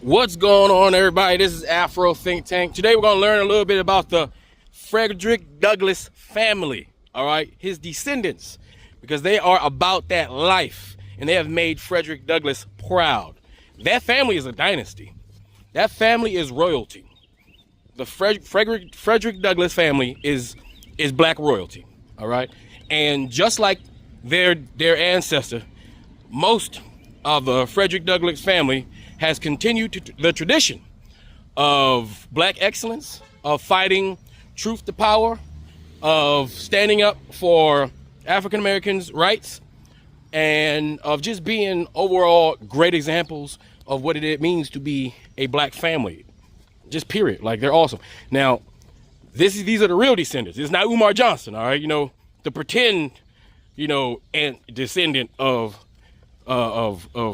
What's going on, everybody? This is Afro Think Tank. Today we're going to learn a little bit about the Frederick Douglass family, all right? His descendants, because they are about that life, and they have made Frederick Douglass proud. That family is a dynasty. That family is royalty. The Frederick Douglass family is black royalty, all right? And just like their ancestor, most of the Frederick Douglass family has continued the tradition of black excellence, of fighting truth to power, of standing up for African Americans' rights, and of just being overall great examples of what it means to be a black family. Just period. Like, they're awesome. Now, these are the real descendants. It's not Umar Johnson, all right? You know, the pretend, and descendant of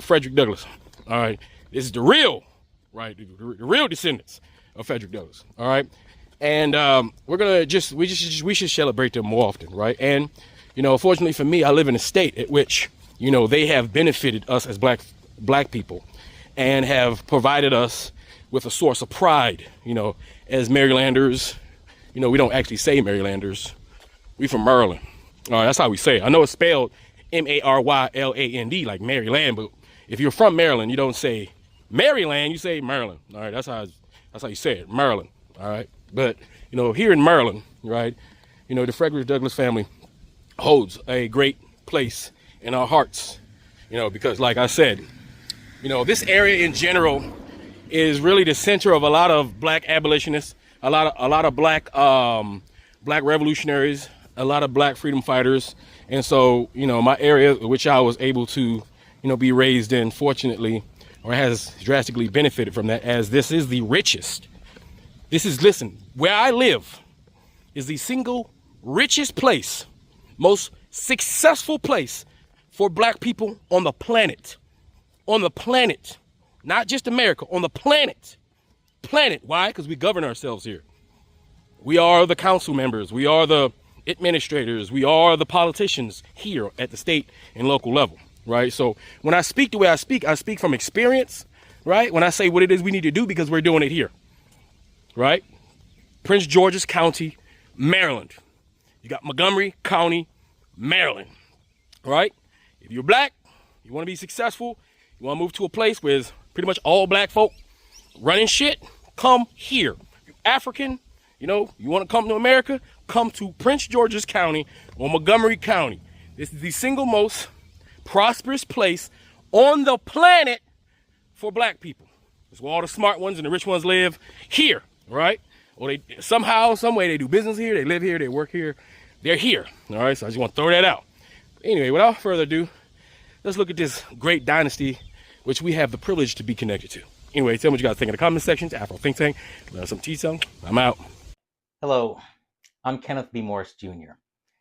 Frederick Douglass, all right? This is the real, right? The real descendants of Frederick Douglass, all right? And we should celebrate them more often, right? And, fortunately for me, I live in a state at which, they have benefited us as black people and have provided us with a source of pride, as Marylanders. We don't actually say Marylanders. We from Maryland. All right, that's how we say it. I know it's spelled Maryland, like Maryland, but if you're from Maryland, you don't say Maryland, you say Maryland. All right, that's how you say it, Maryland. All right, but here in Maryland, right, the Frederick Douglass family holds a great place in our hearts, because like I said, this area in general is really the center of a lot of black abolitionists, a lot of black revolutionaries, a lot of black freedom fighters. And so, my area, which I was able to, be raised in, fortunately, or has drastically benefited from that, as this is the richest. Listen, where I live is the single richest place, most successful place for black people on the planet. On the planet. Not just America, on the planet. Planet. Why? Because we govern ourselves here. We are the council members. We are the administrators. We are the politicians here at the state and local level, right? So when I speak the way I speak from experience, right? When I say what it is we need to do, because we're doing it here, right? Prince George's County, Maryland. You got Montgomery County, Maryland, right? If you're black, you want to be successful, you want to move to a place where it's pretty much all black folk running shit, come here. You're African, you want to come to America, come to Prince George's County or Montgomery County. This is the single most prosperous place on the planet for black people. It's where all the smart ones and the rich ones live, here, right? Or they somehow, some way, they do business here, they live here, they work here, they're here. All right, so I just want to throw that out. Anyway, without further ado, let's look at this great dynasty, which we have the privilege to be connected to. Anyway, tell me what you guys think in the comment section. Afro Think Tank, some tea-song. I'm out. Hello, I'm Kenneth B. Morris Jr.,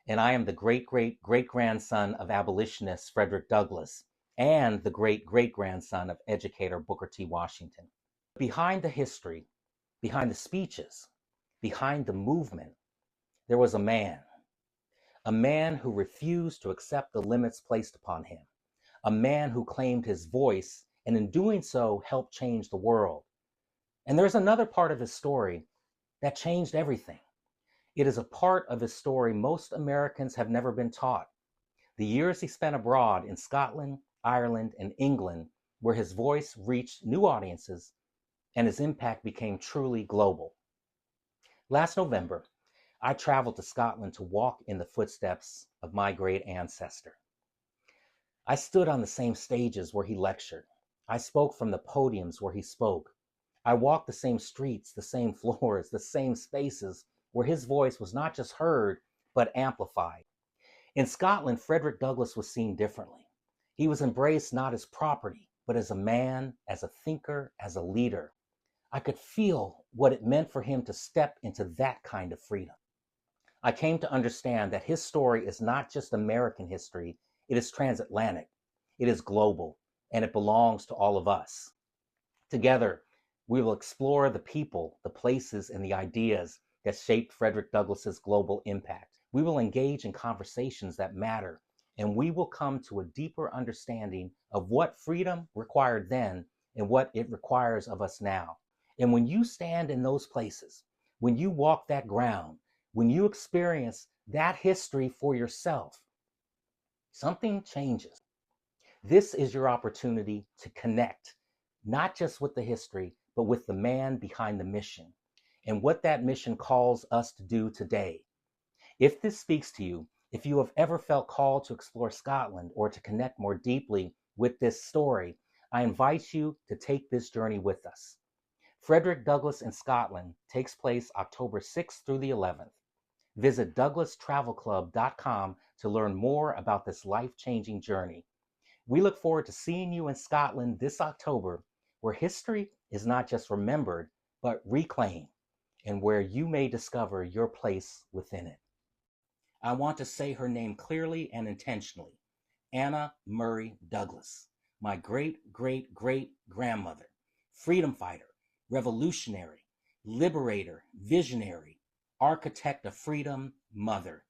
and I am the great-great-great-grandson of abolitionist Frederick Douglass and the great-great-grandson of educator Booker T. Washington. Behind the history, behind the speeches, behind the movement, there was a man who refused to accept the limits placed upon him, a man who claimed his voice and in doing so helped change the world. And there's another part of his story that changed everything. It is a part of his story most Americans have never been taught. The years he spent abroad in Scotland, Ireland, and England, where his voice reached new audiences and his impact became truly global. Last November, I traveled to Scotland to walk in the footsteps of my great ancestor. I stood on the same stages where he lectured. I spoke from the podiums where he spoke. I walked the same streets, the same floors, the same spaces where his voice was not just heard, but amplified. In Scotland, Frederick Douglass was seen differently. He was embraced not as property, but as a man, as a thinker, as a leader. I could feel what it meant for him to step into that kind of freedom. I came to understand that his story is not just American history, it is transatlantic, it is global, and it belongs to all of us. Together, we will explore the people, the places, and the ideas that shaped Frederick Douglass's global impact. We will engage in conversations that matter, and we will come to a deeper understanding of what freedom required then and what it requires of us now. And when you stand in those places, when you walk that ground, when you experience that history for yourself, something changes. This is your opportunity to connect, not just with the history, but with the man behind the mission and what that mission calls us to do today. If this speaks to you, if you have ever felt called to explore Scotland or to connect more deeply with this story, I invite you to take this journey with us. Frederick Douglass in Scotland takes place October 6th through the 11th. Visit douglasstravelclub.com to learn more about this life-changing journey. We look forward to seeing you in Scotland this October, where history is not just remembered, but reclaimed, and where you may discover your place within it. I want to say her name clearly and intentionally. Anna Murray Douglass, my great-great-great-grandmother, freedom fighter, revolutionary, liberator, visionary, architect of freedom, mother.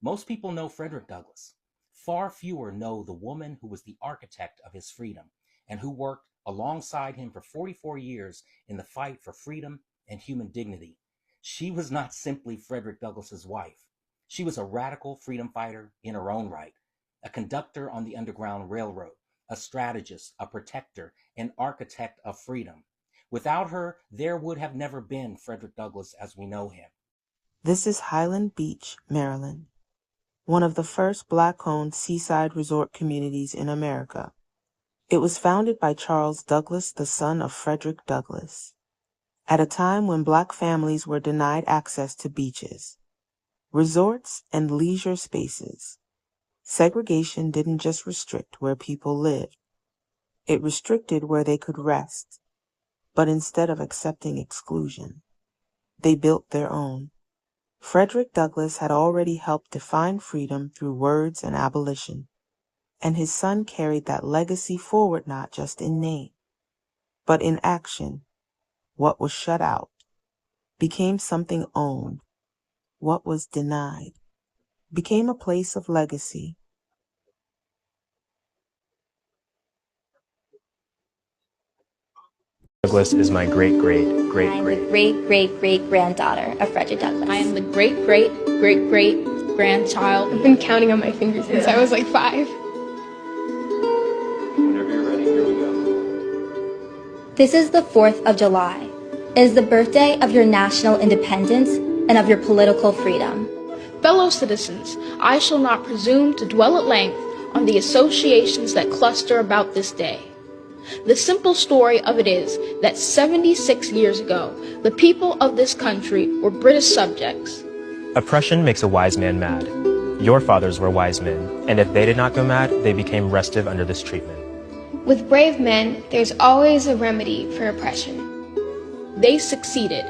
Most people know Frederick Douglass. Far fewer know the woman who was the architect of his freedom and who worked alongside him for 44 years in the fight for freedom and human dignity. She was not simply Frederick Douglass's wife. She was a radical freedom fighter in her own right, a conductor on the Underground Railroad, a strategist, a protector, an architect of freedom. Without her, there would have never been Frederick Douglass as we know him. This is Highland Beach, Maryland, one of the first Black-owned seaside resort communities in America. It was founded by Charles Douglass, the son of Frederick Douglass, at a time when Black families were denied access to beaches, resorts, and leisure spaces. Segregation didn't just restrict where people lived. It restricted where they could rest. But instead of accepting exclusion, they built their own. Frederick Douglass had already helped define freedom through words and abolition, and his son carried that legacy forward not just in name, but in action. What was shut out became something owned. What was denied became a place of legacy. Douglass is my great-great-great-great. I am the great-great-great-granddaughter of Frederick Douglass. I am the great-great-great-great-grandchild. I've been counting on my fingers since I was like 5. Whenever you're ready, here we go. This is the 4th of July. It is the birthday of your national independence and of your political freedom. Fellow citizens, I shall not presume to dwell at length on the associations that cluster about this day. The simple story of it is that 76 years ago, the people of this country were British subjects. Oppression makes a wise man mad. Your fathers were wise men, and if they did not go mad, they became restive under this treatment. With brave men, there's always a remedy for oppression. They succeeded,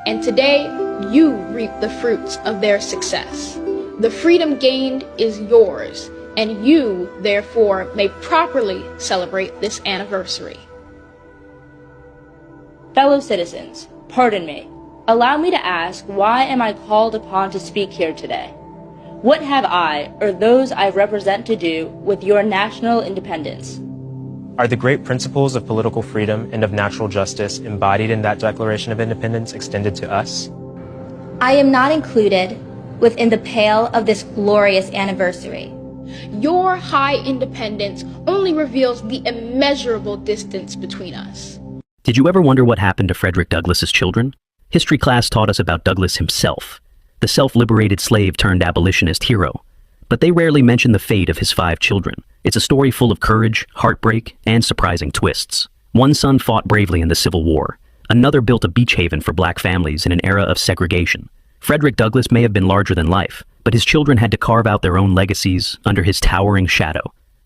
and today you reap the fruits of their success. The freedom gained is yours, and you, therefore, may properly celebrate this anniversary. Fellow citizens, pardon me. Allow me to ask, why am I called upon to speak here today? What have I, or those I represent, to do with your national independence? Are the great principles of political freedom and of natural justice embodied in that Declaration of Independence extended to us? I am not included within the pale of this glorious anniversary. Your high independence only reveals the immeasurable distance between us. Did you ever wonder what happened to Frederick Douglass's children? History class taught us about Douglass himself, the self-liberated slave turned abolitionist hero. But they rarely mention the fate of his 5 children. It's a story full of courage, heartbreak, and surprising twists. One son fought bravely in the Civil War. Another built a beach haven for Black families in an era of segregation. Frederick Douglass may have been larger than life, but his children had to carve out their own legacies under his towering shadow.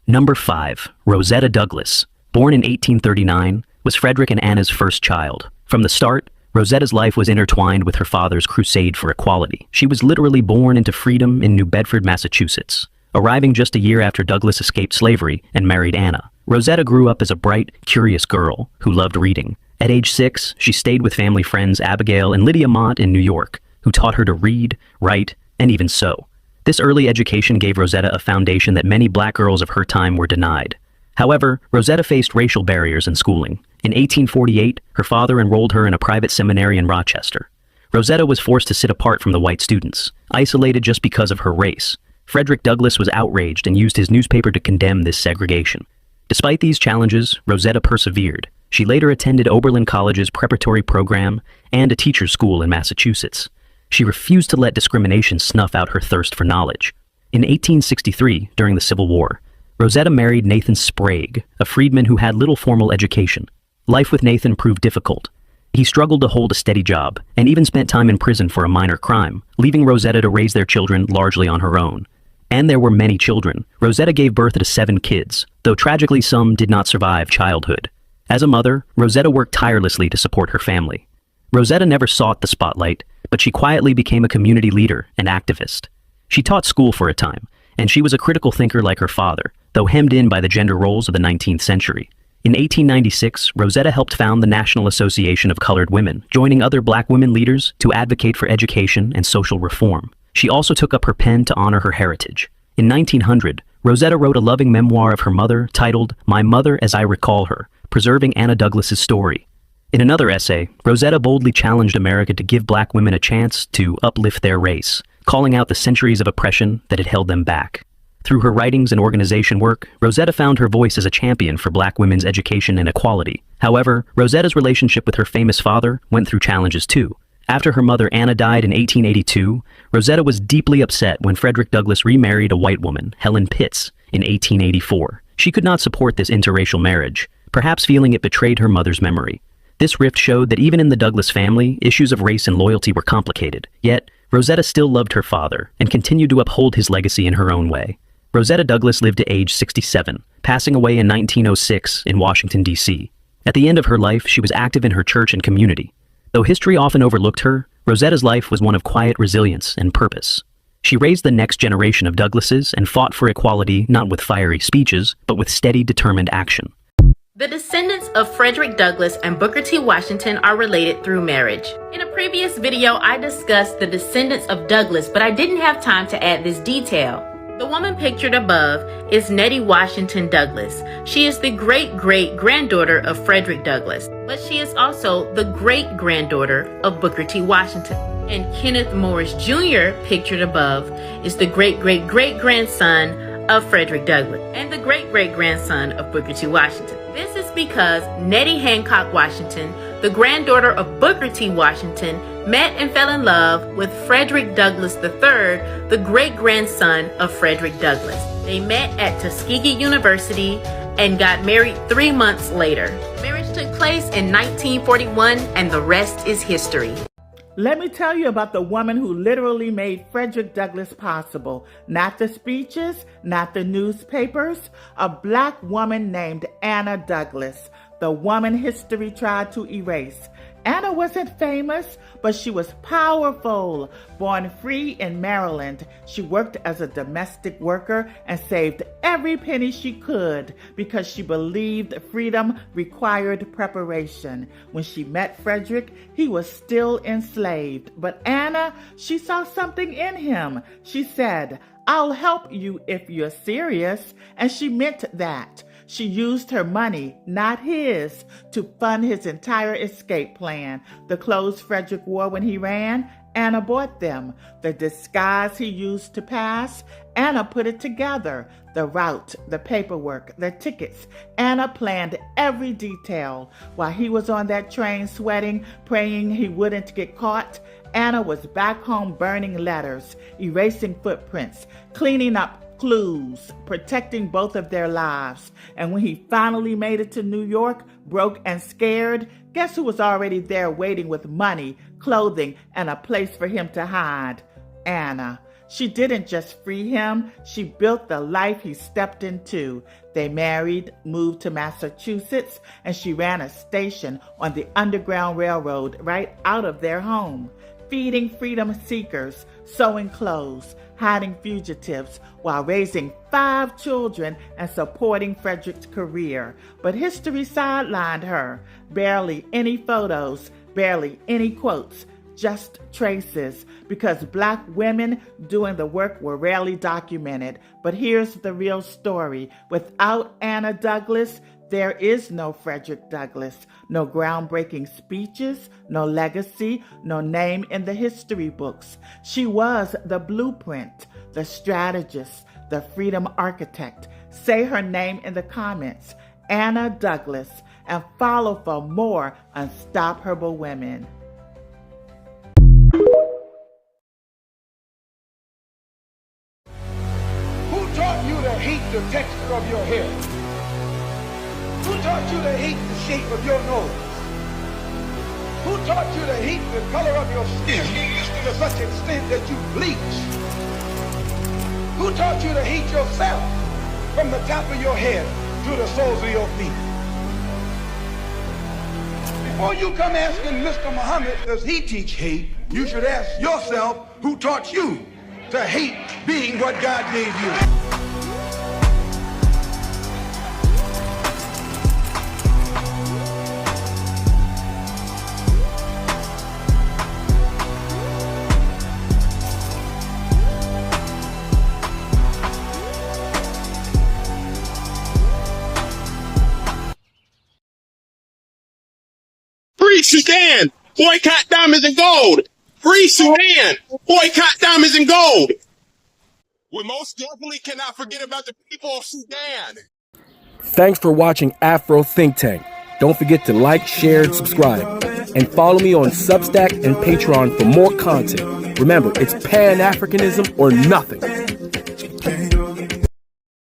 Number 5, Rosetta Douglass, born in 1839, was Frederick and Anna's first child. From the start, Rosetta's life was intertwined with her father's crusade for equality. She was literally born into freedom in New Bedford, Massachusetts, arriving just a year after Douglass escaped slavery and married Anna. Rosetta grew up as a bright, curious girl who loved reading. At age 6, she stayed with family friends Abigail and Lydia Mott in New York, who taught her to read, write, and even sew. This early education gave Rosetta a foundation that many Black girls of her time were denied. However, Rosetta faced racial barriers in schooling. In 1848, her father enrolled her in a private seminary in Rochester. Rosetta was forced to sit apart from the white students, isolated just because of her race. Frederick Douglass was outraged and used his newspaper to condemn this segregation. Despite these challenges, Rosetta persevered. She later attended Oberlin College's preparatory program and a teacher's school in Massachusetts. She refused to let discrimination snuff out her thirst for knowledge. In 1863, during the Civil War, Rosetta married Nathan Sprague, a freedman who had little formal education. Life with Nathan proved difficult. He struggled to hold a steady job, and even spent time in prison for a minor crime, leaving Rosetta to raise their children largely on her own. And there were many children. Rosetta gave birth to 7 kids, though tragically some did not survive childhood. As a mother, Rosetta worked tirelessly to support her family. Rosetta never sought the spotlight, but she quietly became a community leader and activist. She taught school for a time, and she was a critical thinker like her father, though hemmed in by the gender roles of the 19th century. In 1896, Rosetta helped found the National Association of Colored Women, joining other black women leaders to advocate for education and social reform. She also took up her pen to honor her heritage. In 1900, Rosetta wrote a loving memoir of her mother titled My Mother as I Recall Her, preserving Anna Douglass's story. In another essay, Rosetta boldly challenged America to give black women a chance to uplift their race, calling out the centuries of oppression that had held them back. Through her writings and organization work, Rosetta found her voice as a champion for black women's education and equality. However, Rosetta's relationship with her famous father went through challenges too. After her mother Anna died in 1882, Rosetta was deeply upset when Frederick Douglass remarried a white woman, Helen Pitts, in 1884. She could not support this interracial marriage, perhaps feeling it betrayed her mother's memory. This rift showed that even in the Douglass family, issues of race and loyalty were complicated. Yet, Rosetta still loved her father and continued to uphold his legacy in her own way. Rosetta Douglass lived to age 67, passing away in 1906 in Washington, D.C. At the end of her life, she was active in her church and community. Though history often overlooked her, Rosetta's life was one of quiet resilience and purpose. She raised the next generation of Douglasses and fought for equality not with fiery speeches, but with steady, determined action. The descendants of Frederick Douglass and Booker T. Washington are related through marriage. In a previous video, I discussed the descendants of Douglass, but I didn't have time to add this detail. The woman pictured above is Nettie Washington Douglass. She is the great-great-granddaughter of Frederick Douglass, but she is also the great-granddaughter of Booker T. Washington. And Kenneth Morris Jr., pictured above, is the great-great-great-grandson of Frederick Douglass and the great-great-grandson of Booker T. Washington. This is because Nettie Hancock Washington, the granddaughter of Booker T. Washington, met and fell in love with Frederick Douglass III, the great-grandson of Frederick Douglass. They met at Tuskegee University and got married 3 months later. Marriage took place in 1941, and the rest is history. Let me tell you about the woman who literally made Frederick Douglass possible. Not the speeches, not the newspapers. A black woman named Anna Douglass, the woman history tried to erase. Anna wasn't famous, but she was powerful. Born free in Maryland, she worked as a domestic worker and saved every penny she could because she believed freedom required preparation. When she met Frederick, he was still enslaved. But Anna, she saw something in him. She said, "I'll help you if you're serious," and she meant that. She used her money, not his, to fund his entire escape plan. The clothes Frederick wore when he ran, Anna bought them. The disguise he used to pass, Anna put it together. The route, the paperwork, the tickets. Anna planned every detail. While he was on that train sweating, praying he wouldn't get caught, Anna was back home burning letters, erasing footprints, cleaning up clues, protecting both of their lives. And when he finally made it to New York, broke and scared, guess who was already there waiting with money, clothing, and a place for him to hide? Anna. She didn't just free him, she built the life he stepped into. They married, moved to Massachusetts, and she ran a station on the Underground Railroad right out of their home, feeding freedom seekers, sewing clothes, hiding fugitives, while raising 5 children and supporting Frederick's career. But history sidelined her. Barely any photos, barely any quotes, just traces, because Black women doing the work were rarely documented. But here's the real story. Without Anna Douglass, there is no Frederick Douglass, no groundbreaking speeches, no legacy, no name in the history books. She was the blueprint, the strategist, the freedom architect. Say her name in the comments, Anna Douglass, and follow for more Unstoppable Women. Who taught you to hate the texture of your hair? Who taught you to hate the shape of your nose? Who taught you to hate the color of your skin to such an extent that you bleach? Who taught you to hate yourself from the top of your head to the soles of your feet? Before you come asking Mr. Muhammad, does he teach hate, you should ask yourself, who taught you to hate being what God gave you? Free Sudan! Boycott diamonds and gold! Free Sudan! Boycott diamonds and gold! We most definitely cannot forget about the people of Sudan! Thanks for watching Afro Think Tank. Don't forget to like, share, and subscribe. And follow me on Substack and Patreon for more content. Remember, it's Pan-Africanism or nothing.